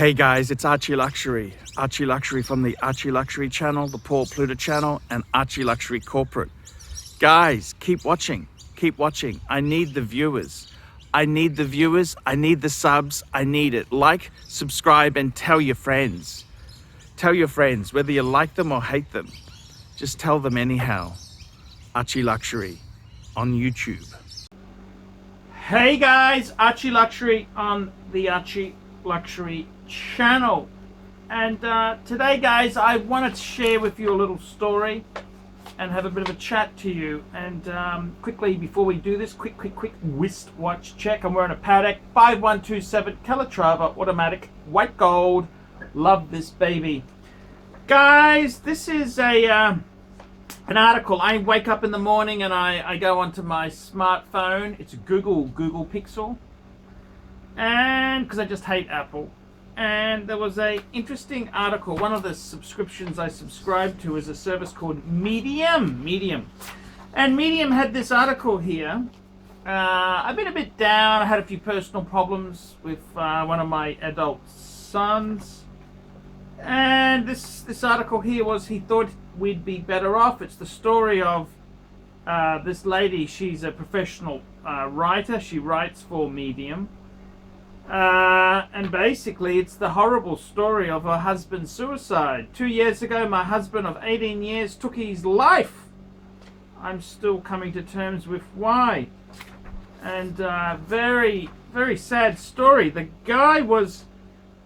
Hey guys, it's ArchieLuxury. ArchieLuxury from the ArchieLuxury channel, the Paul Pluta channel, and ArchieLuxury corporate. Guys, keep watching. Keep watching. I need the viewers. I need the viewers. I need the subs. I need it. Like, subscribe, and tell your friends. Tell your friends, whether you like them or hate them. Just tell them anyhow. ArchieLuxury on YouTube. Hey guys, ArchieLuxury on the ArchieLuxury channel. And today guys, I wanted to share with you a little story and have a bit of a chat to you. And quickly, before we do this, quick wristwatch check. I'm wearing a Patek 5127 Calatrava automatic, white gold. Love this baby. Guys, this is an article. I wake up in the morning and I go onto my smartphone. It's a Google Pixel, and because I just hate Apple. And there was a interesting article. One of the subscriptions I subscribe to is a service called Medium. And Medium had this article here. I've been a bit down. I had a few personal problems with one of my adult sons. And this article here was, he thought we'd be better off. It's the story of this lady. She's a professional writer. She writes for Medium. And basically it's the horrible story of her husband's suicide. 2 years ago, my husband of 18 years took his life. I'm still coming to terms with why. And very, very sad story. The guy was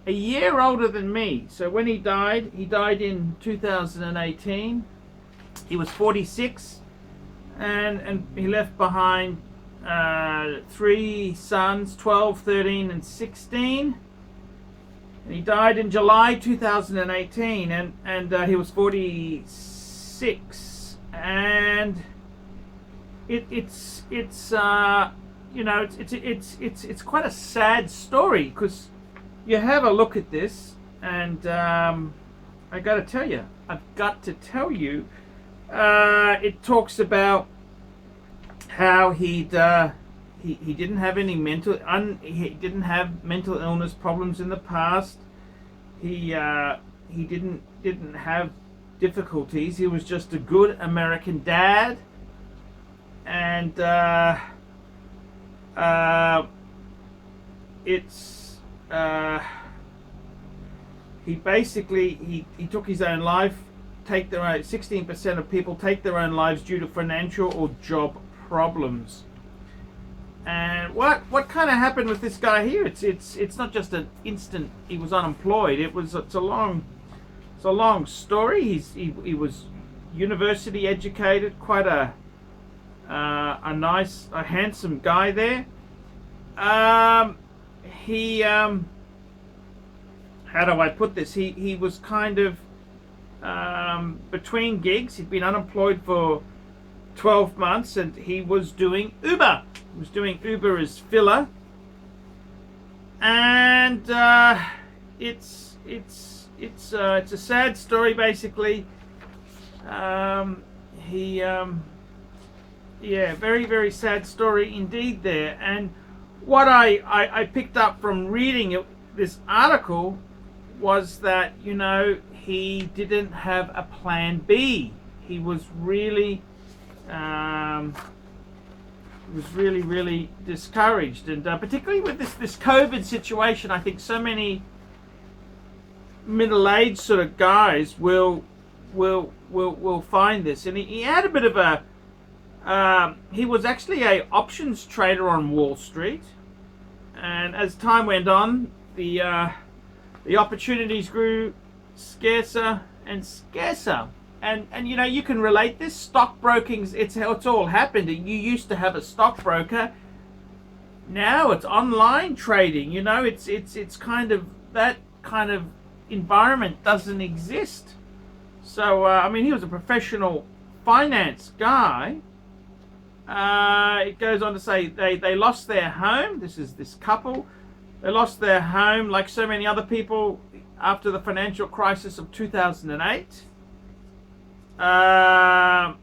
a year older than me. So when he died in 2018. He was 46, and he left behind 3 sons, 12, 13, and 16. And he died in July 2018, and he was 46. And it's you know, it's quite a sad story, because you have a look at this, and I've got to tell you, it talks about how he didn't have any mental illness problems in the past. He didn't have difficulties. He was just a good American dad, and he basically he took his own life. 16% of people take their own lives due to financial or job problems. And what kind of happened with this guy here? It's not just an instant he was unemployed. It's a long story. He was university educated, quite a nice, handsome guy there. He how do I put this? He was kind of between gigs. He'd been unemployed for 12 months, and he was doing Uber. He was doing Uber as filler, and it's a sad story. Basically, very, very sad story indeed there. And what I picked up from reading this article was that, you know, he didn't have a plan B. He was really really discouraged, and particularly with this COVID situation. I think so many middle-aged sort of guys will find this. And he had a bit of a he was actually a options trader on Wall Street, and as time went on, the opportunities grew scarcer and scarcer. And you know, you can relate this. Stockbroking's, it's all happened. You used to have a stockbroker. Now it's online trading. You know, it's kind of, that kind of environment doesn't exist. So I mean, he was a professional finance guy. It goes on to say they lost their home. This couple. They lost their home, like so many other people, after the financial crisis of 2008. A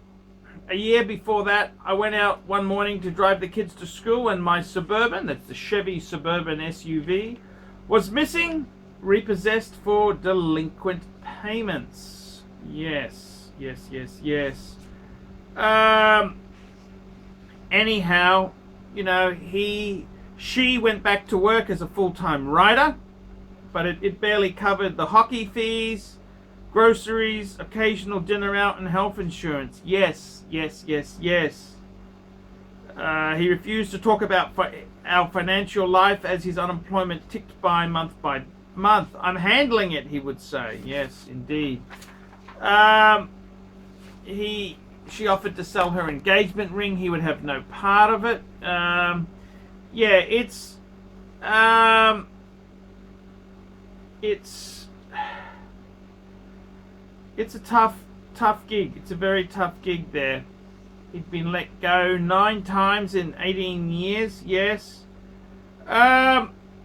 year before that, I went out one morning to drive the kids to school, and my Suburban, that's the Chevy Suburban SUV, was missing. repossessed for delinquent payments. Yes, yes, yes, yes. Anyhow, you know, she went back to work as a full-time writer, but it barely covered the hockey fees, groceries, occasional dinner out, and health insurance. Yes, yes, yes, yes. He refused to talk about our financial life as his unemployment ticked by month. I'm handling it, he would say. Yes, indeed. She offered to sell her engagement ring. He would have no part of it. Yeah, it's a tough gig. It's a very tough gig there. He'd been let go 9 times in 18 years. Yes.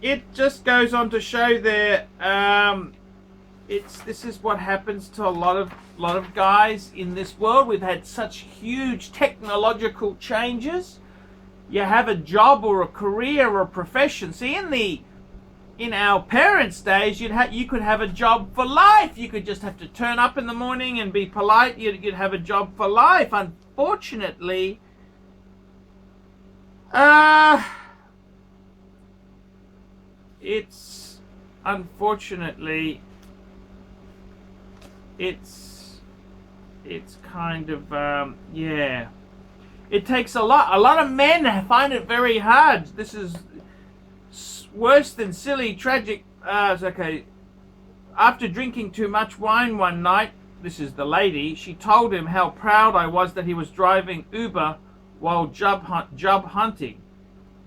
It just goes on to show there. This is what happens to a lot of guys in this world. We've had such huge technological changes. You have a job or a career or a profession. See, in our parents' days, you could have a job for life. You could just have to turn up in the morning and be polite. You'd have a job for life. Unfortunately, it's kind of yeah. It takes a lot. A lot of men find it very hard. This is worse than silly, tragic. Okay. After drinking too much wine one night, this is the lady, she told him how proud I was that he was driving Uber while job hunting.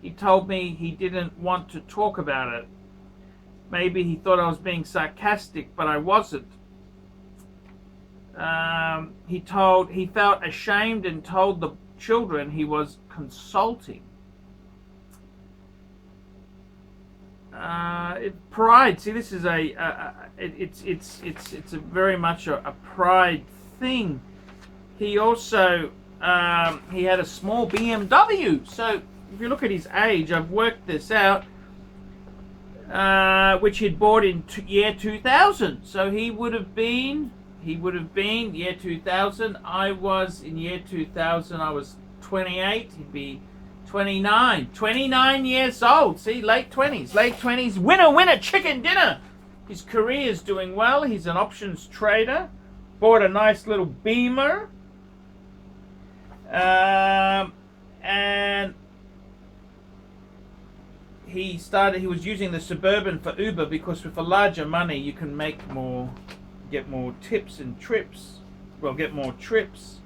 He told me he didn't want to talk about it. Maybe he thought I was being sarcastic, but I wasn't. He felt ashamed and told the children he was consulting. Pride. See, this is it's a very much a pride thing. He also he had a small BMW. So if you look at his age, I've worked this out, which he'd bought in year 2000. So he would have been year 2000. I was in year 2000. I was 28. He'd be 29 years old. See, late 20s. Winner, chicken dinner. His career is doing well. He's an options trader. Bought a nice little Beamer. And he was using the Suburban for Uber because with a larger money you can get more tips and trips. Well, get more trips.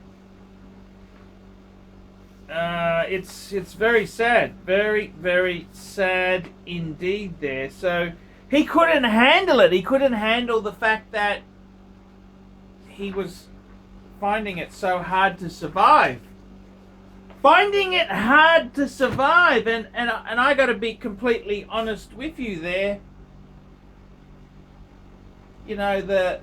It's very sad, very, very sad indeed there. So he couldn't handle it. He couldn't handle the fact that he was finding it so hard to survive. And I got to be completely honest with you there. You know, the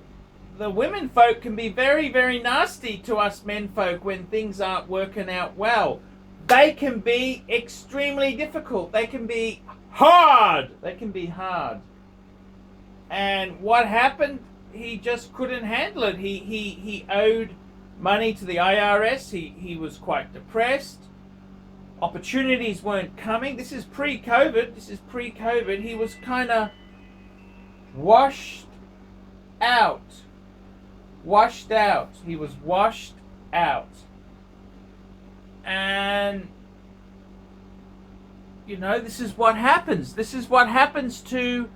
women folk can be very, very nasty to us men folk when things aren't working out well. They can be extremely difficult. They can be hard. And what happened? He just couldn't handle it. He owed money to the IRS. He was quite depressed. Opportunities weren't coming. This is pre-COVID. He was kind of washed out. He was washed out. And you know, this is what happens. This is what happens to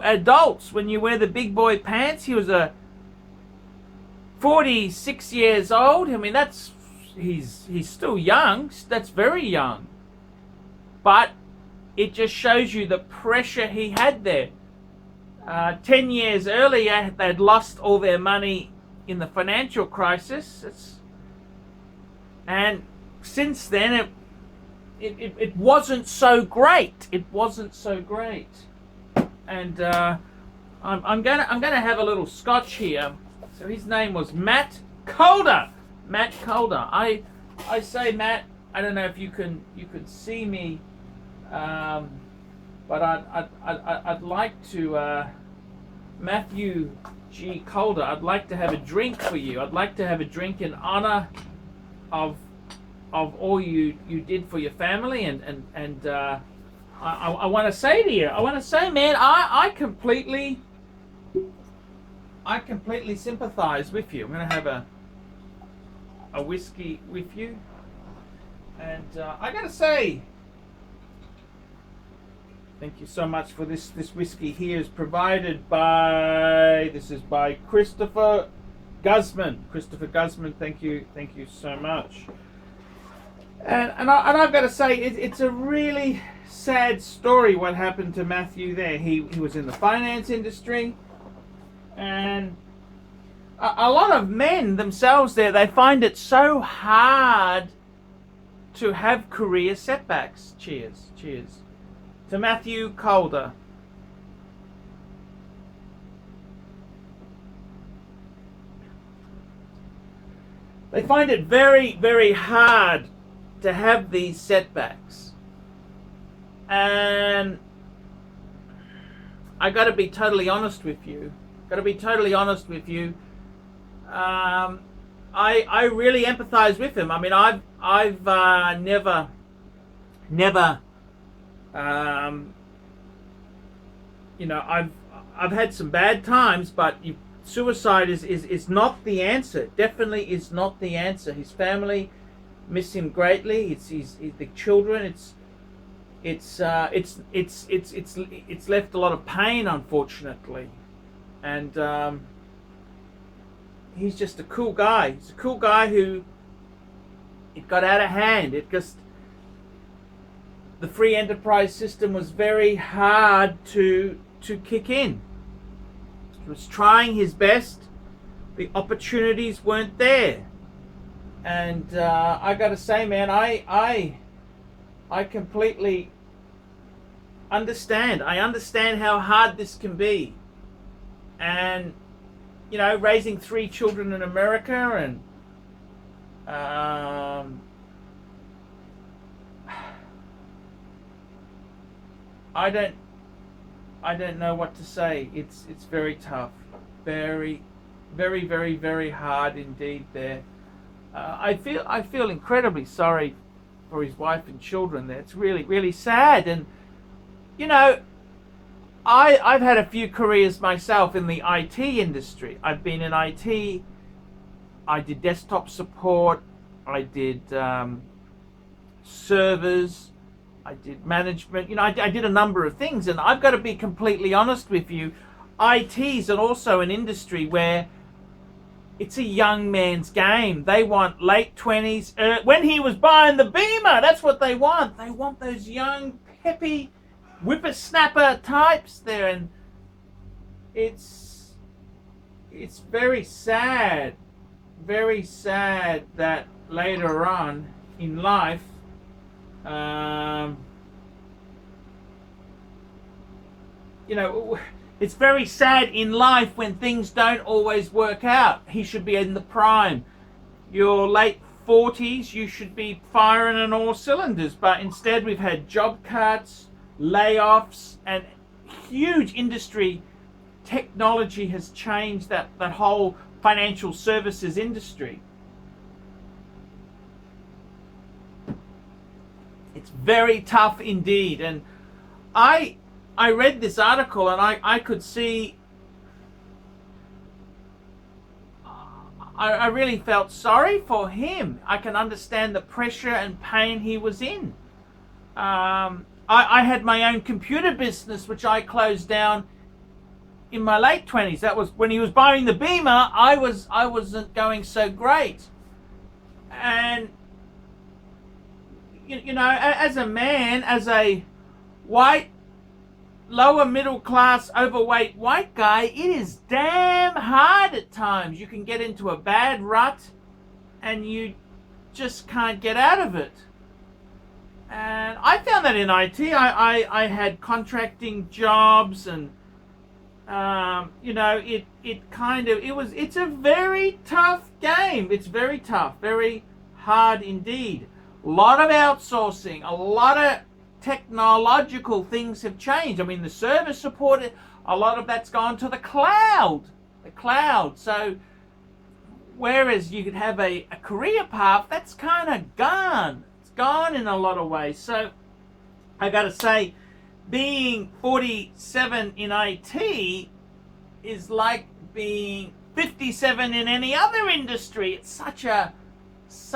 adults when you wear the big boy pants. He was a 46 years old. I mean, he's still young. That's very young. But it just shows you the pressure he had there. 10 years earlier, they'd lost all their money in the financial crisis. And since then, it wasn't so great. And I'm gonna have a little scotch here. So his name was Matt Calder. I say Matt. I don't know if you can see me, but but I'd like to, Matthew G. Calder, I'd like to have a drink for you. I'd like to have a drink in honor of all you did for your family, and I want to say to you, man, I completely sympathize with you. I'm going to have a whiskey with you, and I got to say, thank you so much for this. This whiskey here is provided by, Christopher Guzman. Christopher Guzman, thank you so much. And I've got to say, it's a really sad story what happened to Matthew there. He was in the finance industry, and a lot of men themselves there, they find it so hard to have career setbacks. Cheers to Matthew Calder. They find it very, very hard to have these setbacks. And I got to be totally honest with you. I really empathize with him. I mean, I've never I've had some bad times, but suicide is not the answer. Definitely is not the answer. His family miss him greatly. It's the children. It's left a lot of pain, unfortunately, and he's just a cool guy. He's a cool guy who, it got out of hand. The free enterprise system was very hard to kick in. He was trying his best. The opportunities weren't there. And I got to say, man, I completely understand. I understand how hard this can be. And, raising 3 children in America, and I don't know what to say. It's very tough. Very, very, very, very hard indeed there. I feel incredibly sorry for his wife and children there. It's really, really sad. And I've had a few careers myself in the IT industry. I've been in IT. I did desktop support. I did servers. I did management. I did a number of things. And I've got to be completely honest with you. IT is also an industry where it's a young man's game. They want late 20s. When he was buying the Beamer, that's what they want. They want those young, peppy, whippersnapper types there. And it's very sad that later on in life, it's very sad in life when things don't always work out. He should be in the prime. Your late 40s, you should be firing on all cylinders. But instead we've had job cuts, layoffs, and huge industry. Technology has changed that whole financial services industry. It's very tough indeed. And I read this article, and I could see, I really felt sorry for him. I can understand the pressure and pain he was in. I had my own computer business, which I closed down in my late 20s. That was when he was buying the Beamer. I wasn't going so great. And as a man, as a white, lower middle class, overweight white guy, it is damn hard at times. You can get into a bad rut and you just can't get out of it. And I found that in IT. I had contracting jobs, and it's a very tough game. It's very tough, very hard indeed. A lot of outsourcing, a lot of technological things have changed. I mean, the service support, a lot of that's gone to the cloud. So whereas you could have a career path, that's kind of gone. It's gone in a lot of ways. So I got to say, being 47 in IT is like being 57 in any other industry. It's such a it's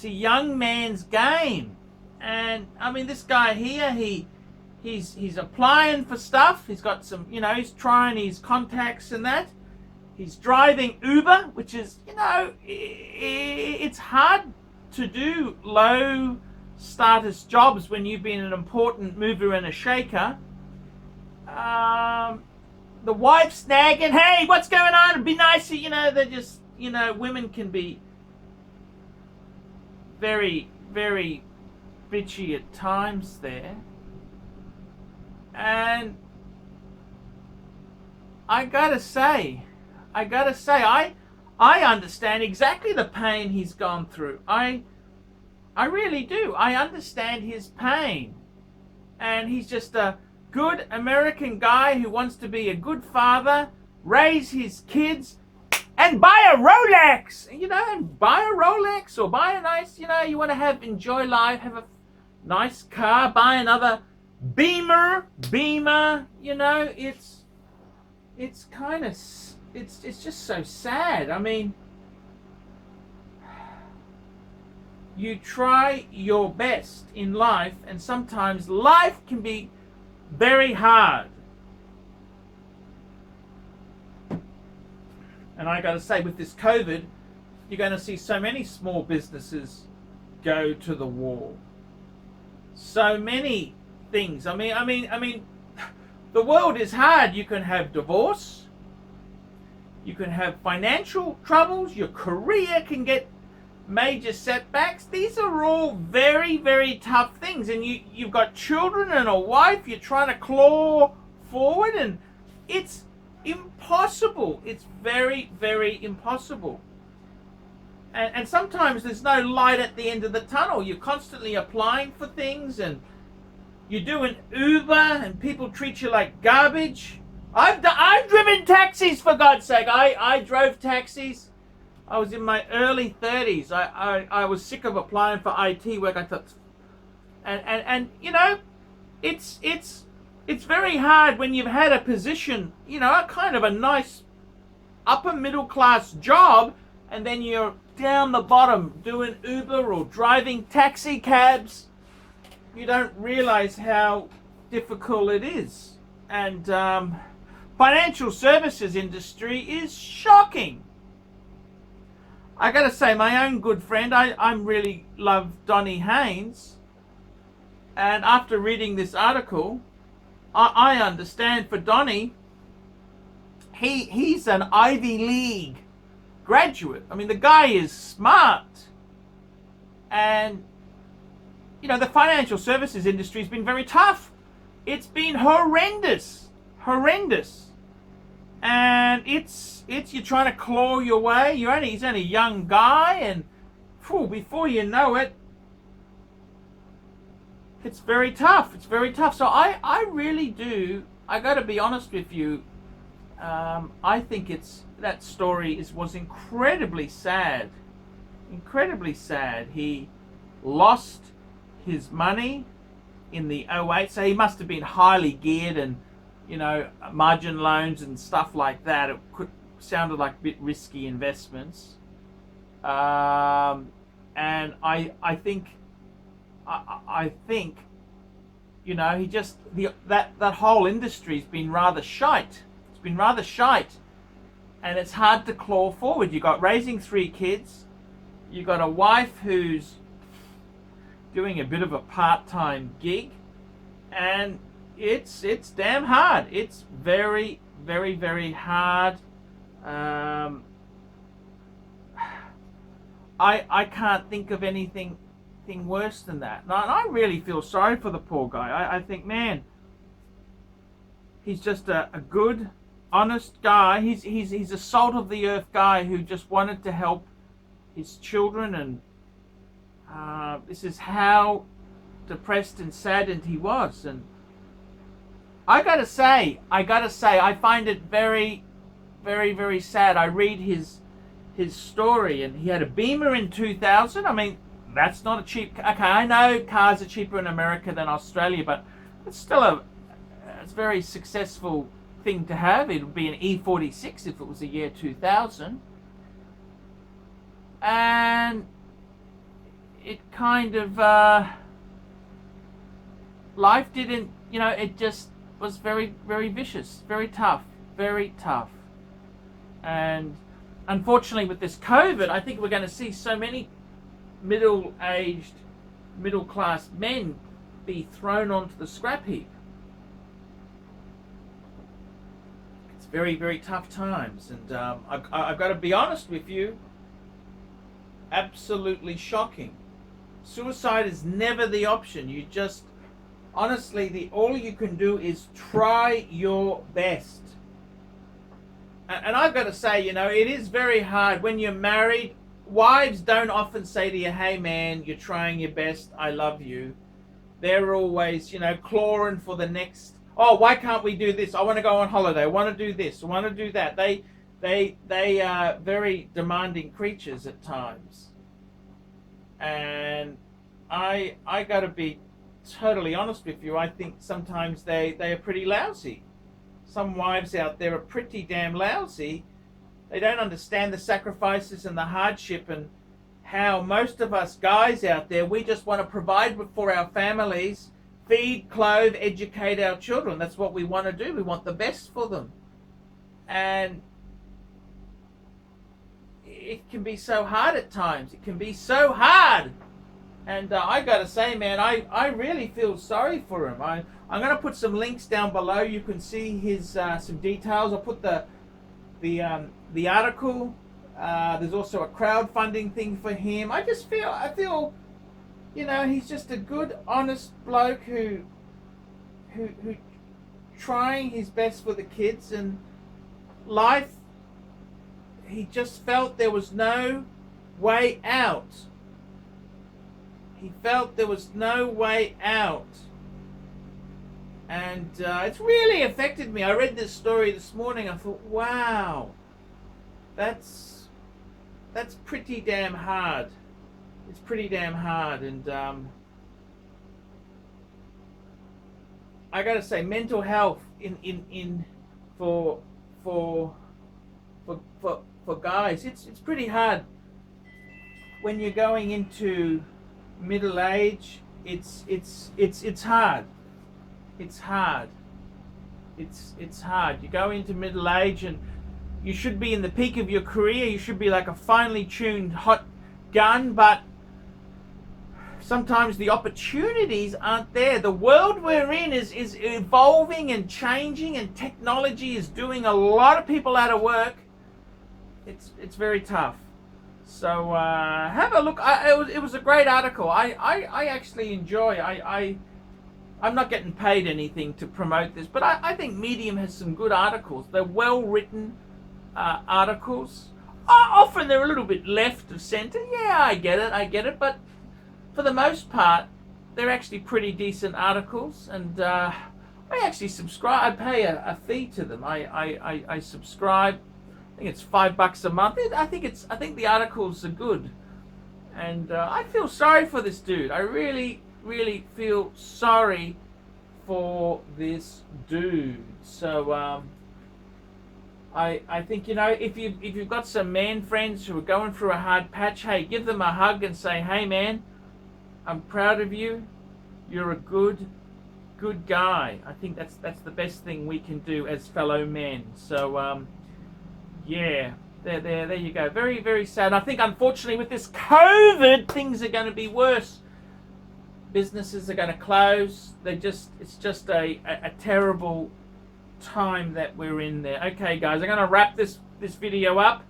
a young man's game. And I mean, this guy here, he's applying for stuff. He's got some, he's trying his contacts and that. He's driving Uber, which is, it's hard to do low status jobs when you've been an important mover and a shaker. The wife's nagging, hey, what's going on? It'd be nice, they're just, women can be very, very bitchy at times there. And I gotta say, I understand exactly the pain he's gone through. I really do. I understand his pain. And he's just a good American guy who wants to be a good father, raise his kids, and buy a Rolex. And buy a Rolex or buy a nice, you want to enjoy life, have a nice car, buy another Beamer, it's kind of, it's just so sad. I mean, you try your best in life, and sometimes life can be very hard. And I got to say, with this COVID, you're going to see so many small businesses go to the wall. So many things. I mean, the world is hard. You can have divorce. You can have financial troubles. Your career can get major setbacks. These are all very, very tough things. And you've got children and a wife. You're trying to claw forward, and it's impossible. It's very, very impossible. And sometimes there's no light at the end of the tunnel. You're constantly applying for things, and you do an Uber, and people treat you like garbage. I've driven taxis, for God's sake. I drove taxis. I was in my early 30s. I was sick of applying for IT work. I thought, and it's very hard when you've had a position, a kind of a nice upper middle class job, and then you're down the bottom doing Uber or driving taxi cabs. You don't realize how difficult it is. And financial services industry is shocking. I gotta say, my own good friend, I really love Donny Haynes. And after reading this article, I understand for Donny, he's an Ivy League graduate. I mean, the guy is smart. And, the financial services industry has been very tough. It's been horrendous. And it's you're trying to claw your way. He's only a young guy, and before you know it, it's very tough. So I really do. I got to be honest with you. I think that story was incredibly sad. He lost his money in the '08, so he must have been highly geared, and margin loans and stuff like that. It sounded like a bit risky investments. And I think he just that whole industry's been rather shite. It's been rather shite, and it's hard to claw forward. You got raising 3 kids. You got a wife who's doing a bit of a part-time gig, and it's damn hard. It's very, very, very hard. I can't think of anything worse than that. And I really feel sorry for the poor guy. I think, man, he's just a good, honest guy. He's a salt of the earth guy who just wanted to help his children, and this is how depressed and saddened he was. And I gotta say, I find it very, very, very sad. I read his story, and he had a Beamer in 2000. I mean, that's not a cheap. Okay, I know cars are cheaper in America than Australia, but it's still it's a very successful thing to have. It would be an E46 if it was the year 2000, and it kind of life didn't. It just was very, very vicious, very tough, and unfortunately with this COVID, I think we're going to see so many middle-aged, middle-class men be thrown onto the scrap heap. It's very, very tough times, and I've got to be honest with you, absolutely shocking. Suicide is never the option. You just, honestly, all you can do is try your best. And I've got to say, it is very hard when you're married. Wives don't often say to you, hey man, you're trying your best, I love you. They're always, clawing for the next, oh, why can't we do this? I want to go on holiday. I want to do this. I want to do that. They are very demanding creatures at times. And I got to be totally honest with you. I think sometimes they are pretty lousy. Some wives out there are pretty damn lousy. They don't understand the sacrifices and the hardship, and how most of us guys out there, we just want to provide for our families, feed, clothe, educate our children. That's what we want to do. We want the best for them. And it can be so hard at times. It can be so hard. And I got to say, man, I really feel sorry for him. I'm going to put some links down below. You can see his some details. I'll put the article. There's also a crowdfunding thing for him. I feel, he's just a good, honest bloke who trying his best for the kids, and life. He just felt there was no way out. He felt there was no way out. And it's really affected me. I read this story this morning. I thought, wow, that's pretty damn hard. It's pretty damn hard. And I gotta say, mental health for guys, it's pretty hard when you're going into middle age. It's hard. It's hard. It's hard. You go into middle age, and you should be in the peak of your career. You should be like a finely tuned hot gun, but sometimes the opportunities aren't there. The world we're in is evolving and changing, and technology is doing a lot of people out of work. It's very tough. So have a look. It was a great article. I actually enjoy. I'm not getting paid anything to promote this, but I think Medium has some good articles. They're well written articles. Often they're a little bit left of center. Yeah, I get it. But for the most part, they're actually pretty decent articles. And I actually subscribe. I pay a fee to them. I subscribe. I think it's $5 a month. I think the articles are good. And I feel sorry for this dude. I really feel sorry for this dude. So I think, if you've got some man friends who are going through a hard patch, hey, give them a hug and say, hey man, I'm proud of you. You're a good guy. I think that's the best thing we can do as fellow men. So yeah, there you go. Very, very sad. I think unfortunately with this COVID, things are going to be worse. Businesses are going to close. It's just a terrible time that we're in there. Okay guys, I'm going to wrap this video up.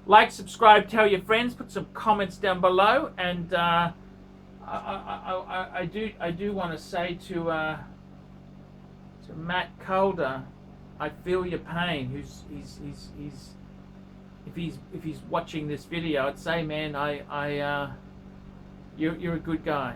Like, subscribe, tell your friends, put some comments down below, and I do want to say to Matt Calder, I feel your pain. If he's watching this video, I'd say, man, you're a good guy.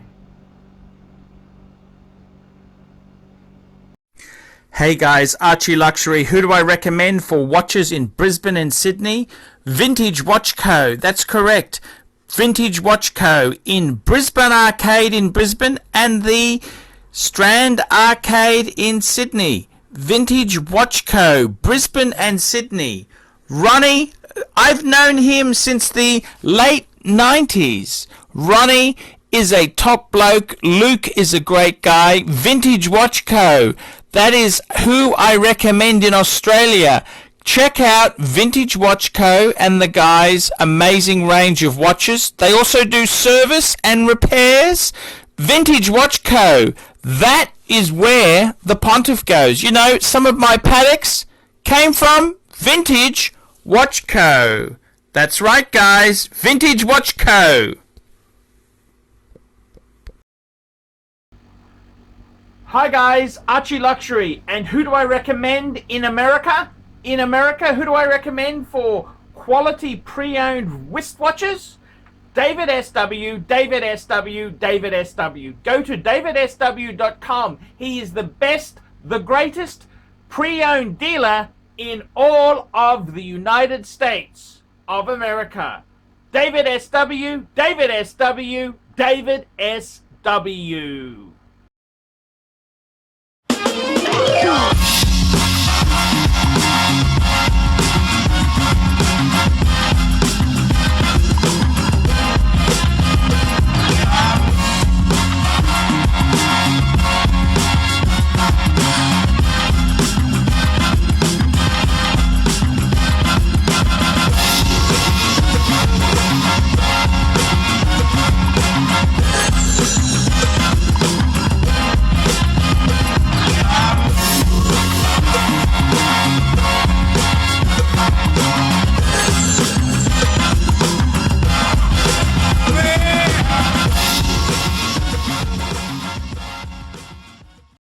Hey guys, Archie Luxury. Who do I recommend for watches in Brisbane and Sydney? Vintage Watch Co. That's correct. Vintage Watch Co. in Brisbane Arcade in Brisbane and the Strand Arcade in Sydney. Vintage Watch Co. Brisbane and Sydney. Ronnie, I've known him since the late 90s. Ronnie is a top bloke. Luke is a great guy. Vintage Watch Co. That is who I recommend in Australia. Check out Vintage Watch Co. and the guys' amazing range of watches. They also do service and repairs. Vintage Watch Co. That is where the Pontiff goes. You know, some of my Pateks came from Vintage Watch Co. That's right, guys. Vintage Watch Co. Hi guys, Archie Luxury, and who do I recommend in America? In America, who do I recommend for quality pre-owned wristwatches? David SW, David SW, David SW. Go to davidsw.com. He is the best, the greatest pre-owned dealer in all of the United States of America. David SW, David SW, David SW.